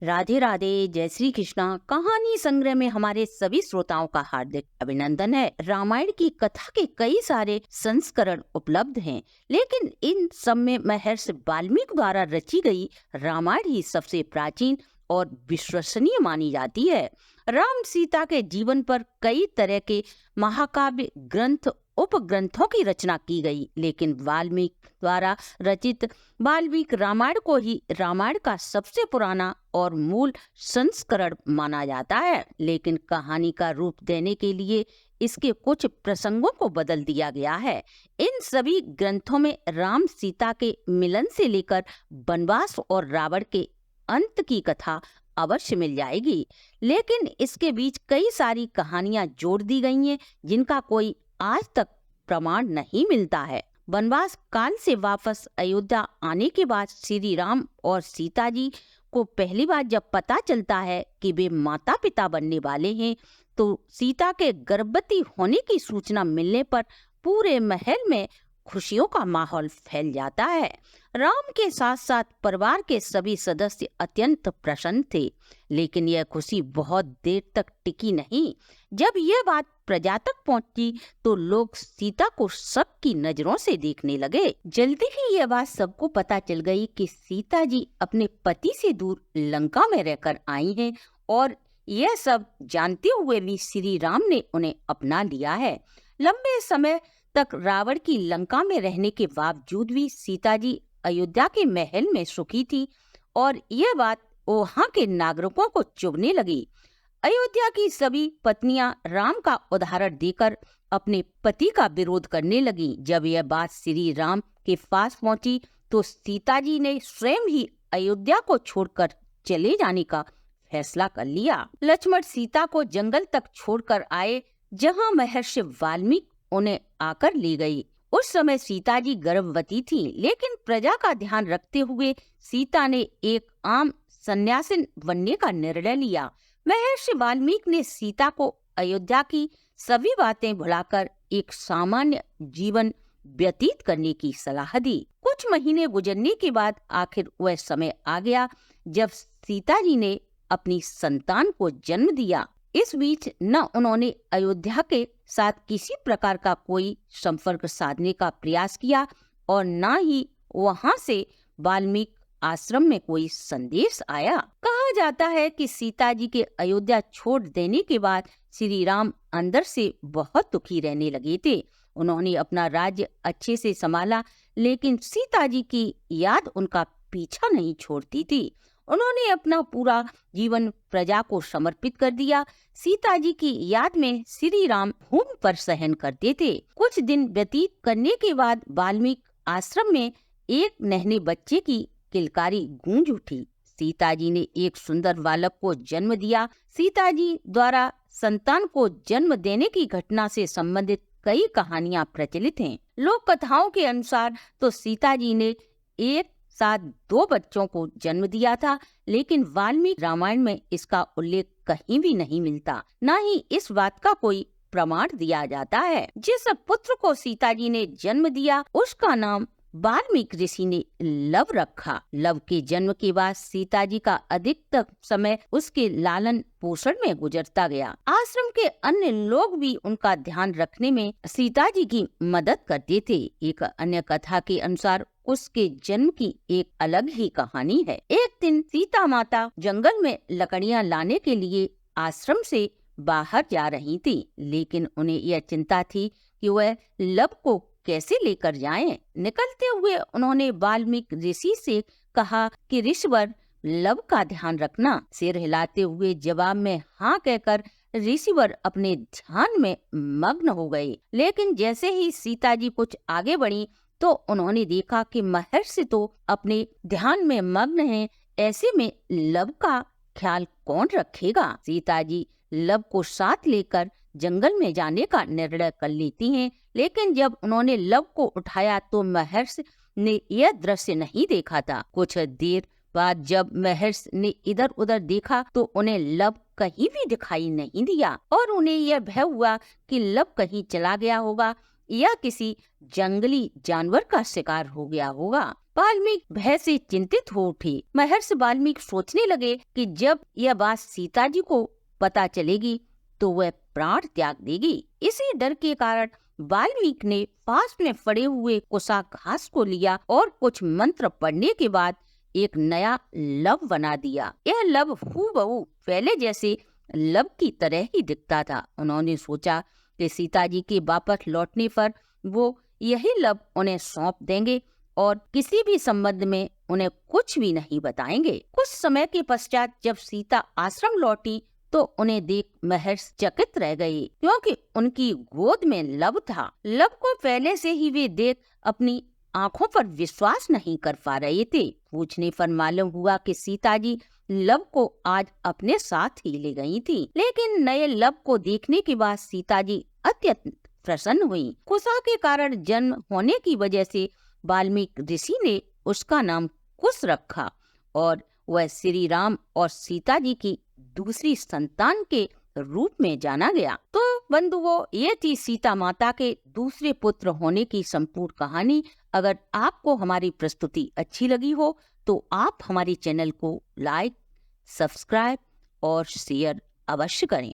राधे राधे, जय श्री कृष्णा। कहानी संग्रह में हमारे सभी श्रोताओं का हार्दिक अभिनंदन है। रामायण की कथा के कई सारे संस्करण उपलब्ध हैं, लेकिन इन सब में महर्षि वाल्मीकि द्वारा रची गई रामायण ही सबसे प्राचीन और विश्वसनीय मानी जाती है। राम सीता के जीवन पर कई तरह के महाकाव्य ग्रंथ उपग्रंथों की रचना की गई, लेकिन वाल्मीकि द्वारा रचित वाल्मीकि रामायण को ही रामायण का सबसे पुराना और मूल संस्करण माना जाता है। लेकिन कहानी का रूप देने के लिए इसके कुछ प्रसंगों को बदल दिया गया है। इन सभी ग्रंथों में राम सीता के मिलन से लेकर वनवास और रावण के अंत की कथा अवश्य मिल जाएगी, लेकिन इसके बीच कई सारी कहानियां जोड़ दी गई हैं जिनका कोई आज तक प्रमाण नहीं मिलता है। वनवास काल से वापस अयोध्या आने के बाद श्री राम और सीता जी को पहली बार जब पता चलता है कि वे माता पिता बनने वाले हैं, तो सीता के गर्भवती होने की सूचना मिलने पर पूरे महल में खुशियों का माहौल फैल जाता है। राम के साथ साथ परिवार के सभी सदस्य अत्यंत प्रसन्न थे, लेकिन यह खुशी बहुत देर तक टिकी नहीं। जब यह बात प्रजा तक पहुंची तो लोग सीता को शक की नजरों से देखने लगे। जल्दी ही यह बात सबको पता चल गई कि सीता जी अपने पति से दूर लंका में रहकर आई हैं, और यह सब जानते हुए भी श्री राम ने उन्हें अपना लिया है। लंबे समय तक रावण की लंका में रहने के बावजूद भी सीता जी अयोध्या के महल में सुखी थी, और यह बात वहां के नागरिकों को चुभने लगी। अयोध्या की सभी पत्नियां राम का उदाहरण देकर अपने पति का विरोध करने लगी। जब यह बात श्री राम के पास पहुंची तो सीता जी ने स्वयं ही अयोध्या को छोड़कर चले जाने का फैसला कर लिया। लक्ष्मण सीता को जंगल तक छोड़कर आए, जहां महर्षि वाल्मीकि उन्हें आकर ले गई। उस समय सीता जी गर्भवती थी, लेकिन प्रजा का ध्यान रखते हुए सीता ने एक आम सन्यासिन बनने का निर्णय लिया। महर्षि वाल्मीकि ने सीता को अयोध्या की सभी बातें भुलाकर एक सामान्य जीवन व्यतीत करने की सलाह दी। कुछ महीने गुजरने के बाद आखिर वह समय आ गया जब सीता जी ने अपनी संतान को जन्म दिया। इस बीच न उन्होंने अयोध्या के साथ किसी प्रकार का कोई संपर्क साधने का प्रयास किया, और न ही वहां से वाल्मीकि आश्रम में कोई संदेश आया। कहा जाता है कि सीता जी के अयोध्या छोड़ देने के बाद श्री राम अंदर से बहुत दुखी रहने लगे थे। उन्होंने अपना राज्य अच्छे से संभाला, लेकिन सीता जी की याद उनका पीछा नहीं छोड़ती थी। उन्होंने अपना पूरा जीवन प्रजा को समर्पित कर दिया। सीता जी की याद में श्री राम भूमि पर शयन करते थे। कुछ दिन व्यतीत करने के बाद वाल्मीकि आश्रम में एक नन्हे बच्चे की किलकारी गूंज उठी। सीता जी ने एक सुंदर बालक को जन्म दिया। सीता जी द्वारा संतान को जन्म देने की घटना से संबंधित कई कहानियां प्रचलित हैं। लोक कथाओं के अनुसार तो सीता जी ने एक साथ 2 बच्चों को जन्म दिया था, लेकिन वाल्मीकि रामायण में इसका उल्लेख कहीं भी नहीं मिलता, न ही इस बात का कोई प्रमाण दिया जाता है। जिस पुत्र को सीता जी ने जन्म दिया उसका नाम वाल्मीकि ऋषि ने लव रखा। लव के जन्म के बाद सीता जी का अधिकतर समय उसके लालन पोषण में गुजरता गया। आश्रम के अन्य लोग भी उनका ध्यान रखने में सीता जी की मदद करते थे। एक अन्य कथा के अनुसार उसके जन्म की एक अलग ही कहानी है। एक दिन सीता माता जंगल में लकड़ियां लाने के लिए आश्रम से बाहर जा रही थी, लेकिन उन्हें यह चिंता थी कि वह लव को कैसे लेकर जाएं। निकलते हुए उन्होंने वाल्मीकि ऋषि से कहा कि ऋषिवर लव का ध्यान रखना। सिर हिलाते हुए जवाब में हाँ कहकर ऋषिवर अपने ध्यान में मग्न हो गए। लेकिन जैसे ही सीता जी कुछ आगे बढ़ी तो उन्होंने देखा कि महर्षि तो अपने ध्यान में मग्न हैं, ऐसे में लव का ख्याल कौन रखेगा। सीता जी लव को साथ लेकर जंगल में जाने का निर्णय कर लेती हैं, लेकिन जब उन्होंने लव को उठाया तो महर्षि ने यह दृश्य नहीं देखा था। कुछ देर बाद जब महर्षि ने इधर उधर देखा तो उन्हें लव कहीं भी दिखाई नहीं दिया, और उन्हें यह भय हुआ कि लव कहीं चला गया होगा या किसी जंगली जानवर का शिकार हो गया होगा। वाल्मीकि भय से चिंतित हो उठे। महर्षि वाल्मीकि सोचने लगे कि जब यह बात सीता जी को पता चलेगी तो वह प्राण त्याग देगी। इसी डर के कारण वाल्मीकि ने पास में पड़े हुए कुसा घास को लिया और कुछ मंत्र पढ़ने के बाद एक नया लव बना दिया। यह लव हूबहू पहले जैसे लव की तरह ही दिखता था। उन्होंने सोचा कि सीता जी के वापस लौटने पर वो यही लव उन्हें सौंप देंगे और किसी भी संबंध में उन्हें कुछ भी नहीं बताएंगे। कुछ समय के पश्चात जब सीता आश्रम लौटी तो उन्हें देख महर्षि चकित रह गए, क्योंकि उनकी गोद में लव था। लव को पहले से ही वे देख अपनी आंखों पर विश्वास नहीं कर पा रहे थे। पूछने पर मालूम हुआ कि सीता जी लव को आज अपने साथ ही ले गई थी। लेकिन नए लव को देखने के बाद सीता जी अत्यंत प्रसन्न हुई। कुशा के कारण जन्म होने की वजह से वाल्मीकि ऋषि ने उसका नाम कुश रखा और वह श्री राम और सीता जी की दूसरी संतान के रूप में जाना गया। तो बंधुओं, ये थी सीता माता के दूसरे पुत्र होने की संपूर्ण कहानी। अगर आपको हमारी प्रस्तुति अच्छी लगी हो तो आप हमारे चैनल को लाइक, सब्सक्राइब और शेयर अवश्य करें।